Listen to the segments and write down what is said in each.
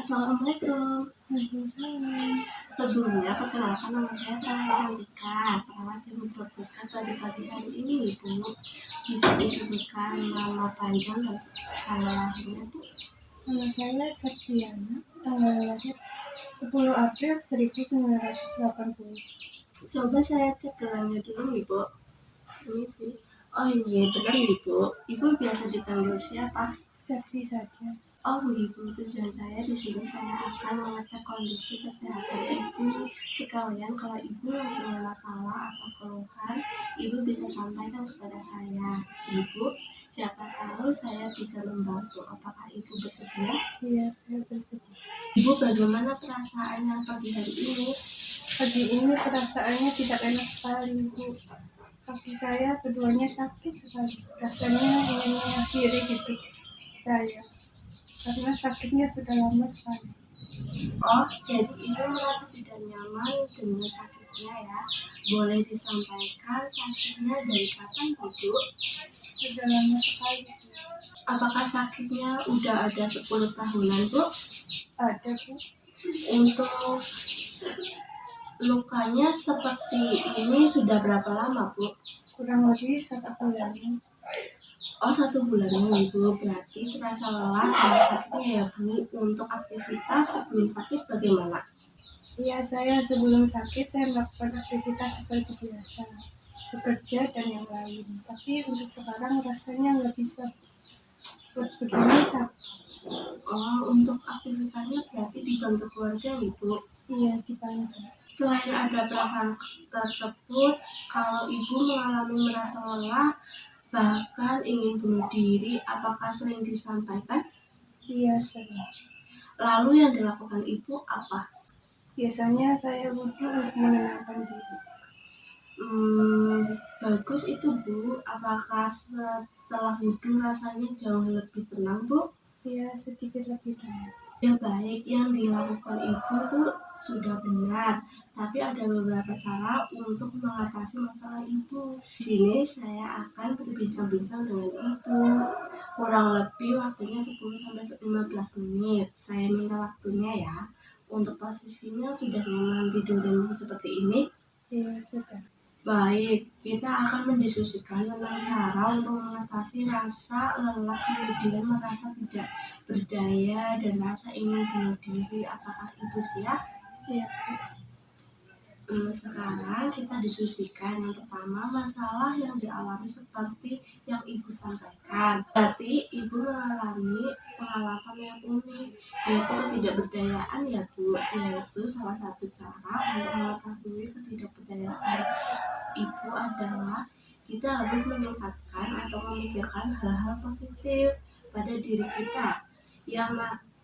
Assalamualaikum. Waalaikumsalam. Sebelumnya, perkenalkan nama saya Farah Cantika, perawat yang bertugas pada pagi hari ini, Bu. Bisa disebutkan nama panjang dan tanggal lahirnya, Bu? Nama saya Septiana, tanggal lahir 10 April 1980. Coba saya cek gelangnya dulu nih, Bu. Ini sih. Oh iya, benar nih, Bu. Ibu biasa dipanggil siapa? Septi saja. Oh Ibu, tujuan saya di sini saya akan mengecek kondisi kesehatan Ibu. Sekalian kalau Ibu mempunyai masalah atau keluhan, Ibu bisa sampaikan kepada saya. Ibu, siapa tahu saya bisa membantu. Apakah Ibu bersedia? Iya, saya bersedia. Ibu, bagaimana perasaannya pagi hari ini? Pagi ini perasaannya tidak enak sekali, Bu. Kaki saya keduanya sakit sekali. Rasanya ingin mengakhiri hidup saya. Karena sakitnya sudah lama sekali. Oh, jadi Ibu merasa tidak nyaman dengan sakitnya ya? Boleh disampaikan sakitnya dari kapan, Ibu? Sudah lama sekali, Bu. Apakah sakitnya udah ada 10 tahunan, Bu? Ada, Bu. Untuk lukanya seperti ini sudah berapa lama, Bu? Kurang lebih 1 bulan. Oh, 1 bulan Ibu. Berarti terasa lelah dan sakitnya ya, Bu. Untuk aktivitas sebelum sakit bagaimana? Iya, saya sebelum sakit saya melakukan aktivitas seperti biasa, bekerja dan yang lain. Tapi untuk sekarang rasanya nggak bisa buat begini sakit. Oh, untuk aktivitasnya berarti dibantu keluarga, Ibu. Iya, dibantu. Selain ada perasaan tersebut, kalau Ibu mengalami merasa lelah, bahkan ingin bunuh diri, apakah sering disampaikan? Iya, sering. Lalu yang dilakukan Ibu apa? Biasanya saya wudhu untuk menenangkan diri. Bagus itu, Bu. Apakah setelah wudhu rasanya jauh lebih tenang, Bu? Iya, sedikit lebih tenang. Ya baik, yang dilakukan Ibu itu sudah benar, tapi ada beberapa cara untuk mengatasi masalah Ibu. Di sini saya akan berbincang-bincang dengan Ibu. Kurang lebih waktunya 10-15 menit. Saya minta waktunya ya. Untuk posisinya sudah nyaman tidur seperti ini. Iya, sudah. Baik, kita akan mendiskusikan tentang cara untuk mengatasi rasa lelah, kemudian merasa tidak berdaya, dan rasa ingin bunuh diri. Apakah Ibu siap? Siap. Sekarang kita diskusikan yang pertama, masalah yang dialami seperti yang Ibu sampaikan. Berarti Ibu mengalami pengalaman yang unik, yaitu ketidakberdayaan ya, Bu. Yaitu salah satu cara untuk mengetahui ketidakberdayaan Ibu adalah kita harus meningkatkan atau memikirkan hal-hal positif pada diri kita yang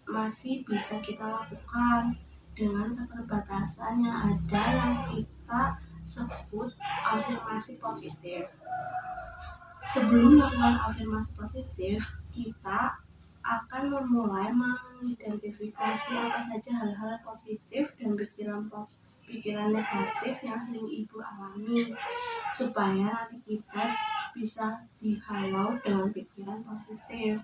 masih bisa kita lakukan dengan keterbatasan yang ada yang kita sebut afirmasi positif. Sebelum melakukan afirmasi positif, kita akan memulai mengidentifikasi apa saja hal-hal positif dan pikiran negatif yang sering Ibu alami, supaya nanti kita bisa dihalau dengan pikiran positif.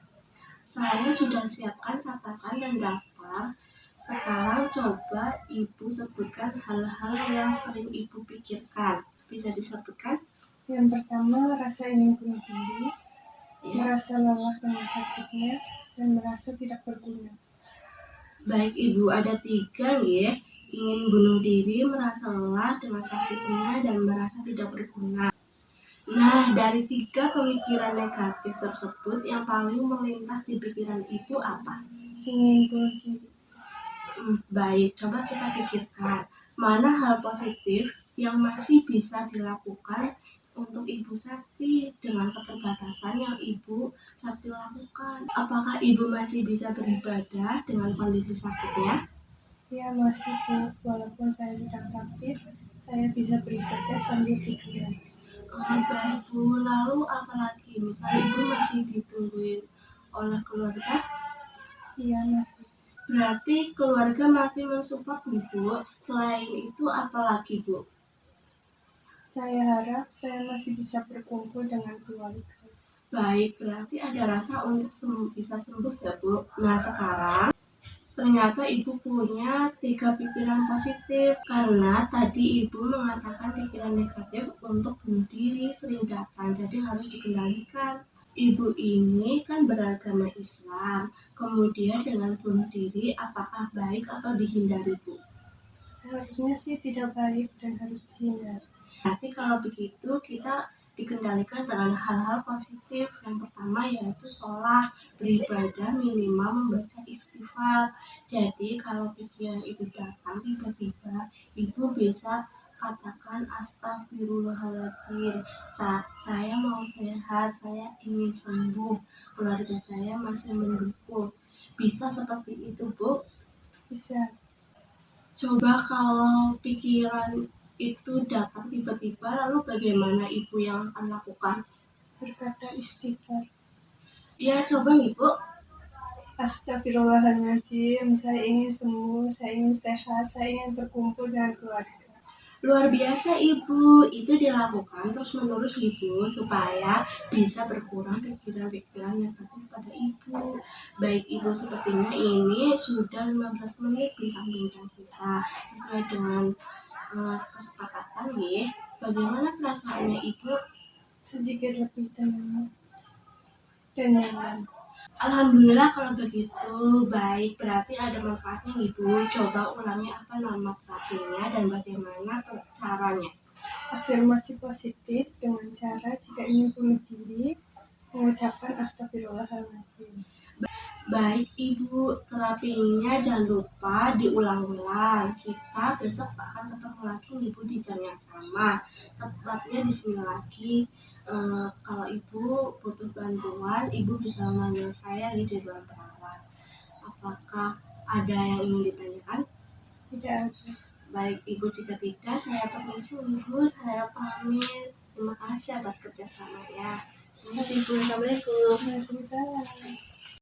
Saya sudah siapkan catatan dan daftar. Sekarang coba Ibu sebutkan hal-hal yang sering Ibu pikirkan. Bisa disebutkan? Yang pertama, rasa ingin bunuh diri, merasa lelah dengan sakitnya, dan merasa tidak berguna. Baik Ibu, ada 3 ya. Ingin bunuh diri, merasa lelah dengan sakitnya, dan merasa tidak berguna. Nah, dari 3 pemikiran negatif tersebut, yang paling melintas di pikiran Ibu apa? Ingin bunuh diri. Baik, coba kita pikirkan, mana hal positif yang masih bisa dilakukan untuk Ibu Septi dengan keterbatasan yang Ibu Septi lakukan. Apakah Ibu masih bisa beribadah dengan kondisi sakitnya? Ya, masih, Bu. Walaupun saya sedang sakit, saya bisa beribadah sambil tiduran. Baik Bu, lalu apalagi? Misalnya Ibu masih ditungguin oleh keluarga? Iya, masih. Berarti keluarga masih mensupport Ibu. Selain itu apalagi Bu? Saya harap saya masih bisa berkumpul dengan keluarga. Baik, berarti ada rasa untuk bisa sembuh ya Bu. Nah sekarang Ternyata ibu punya 3 pikiran positif karena tadi ibu mengatakan pikiran negatif untuk bunuh diri sering datang, jadi harus dikendalikan. Ibu ini kan beragama Islam, kemudian dengan bunuh diri apakah baik atau dihindari, Bu? Seharusnya sih tidak baik dan harus dihindari. Berarti kalau begitu kita dikendalikan dengan hal-hal positif. Yang pertama yaitu sholat, beribadah, minimal membaca istighfar. Jadi kalau pikiran itu datang tiba-tiba, ibu bisa katakan astagfirullahaladzim, saya mau sehat, saya ingin sembuh, keluarga saya masih mendukung. Bisa seperti itu, Bu? Bisa. Coba kalau pikiran itu datang tiba-tiba, lalu bagaimana ibu yang akan lakukan? Berkata istighfar. Ya, coba nih, Bu. Astagfirullahaladzim, saya ingin sembuh, saya ingin sehat, saya ingin berkumpul dengan keluarga. Luar biasa, Ibu. Itu dilakukan terus-menerus, Ibu, supaya bisa berkurang pikiran-pikiran negatif pada Ibu. Baik, Ibu, sepertinya ini sudah 15 menit bincang-bincang kita sesuai dengan kesepakatan ya. Bagaimana perasaannya Ibu? Sedikit lebih tenang dan nyaman. Alhamdulillah kalau begitu. Baik, berarti ada manfaatnya Ibu. Coba ulangi apa nama terapinya dan bagaimana caranya. Afirmasi positif dengan cara jika ingin bunuh diri, mengucapkan astagfirullahaladzim. Baik Ibu, terapinya jangan lupa diulang-ulang. Kita besok akan ketemu lagi Ibu di jam yang sama. Tepatnya di sini lagi. Kalau Ibu butuh bantuan, Ibu bisa memanggil saya di ruang perawat. Apakah ada yang ingin ditanyakan? Tidak ada. Baik Ibu, jika tidak, saya permisi Ibu, saya pamit. Terima kasih atas kerjasamanya. Terima kasih Ibu, Assalamualaikum. Waalaikumsalam.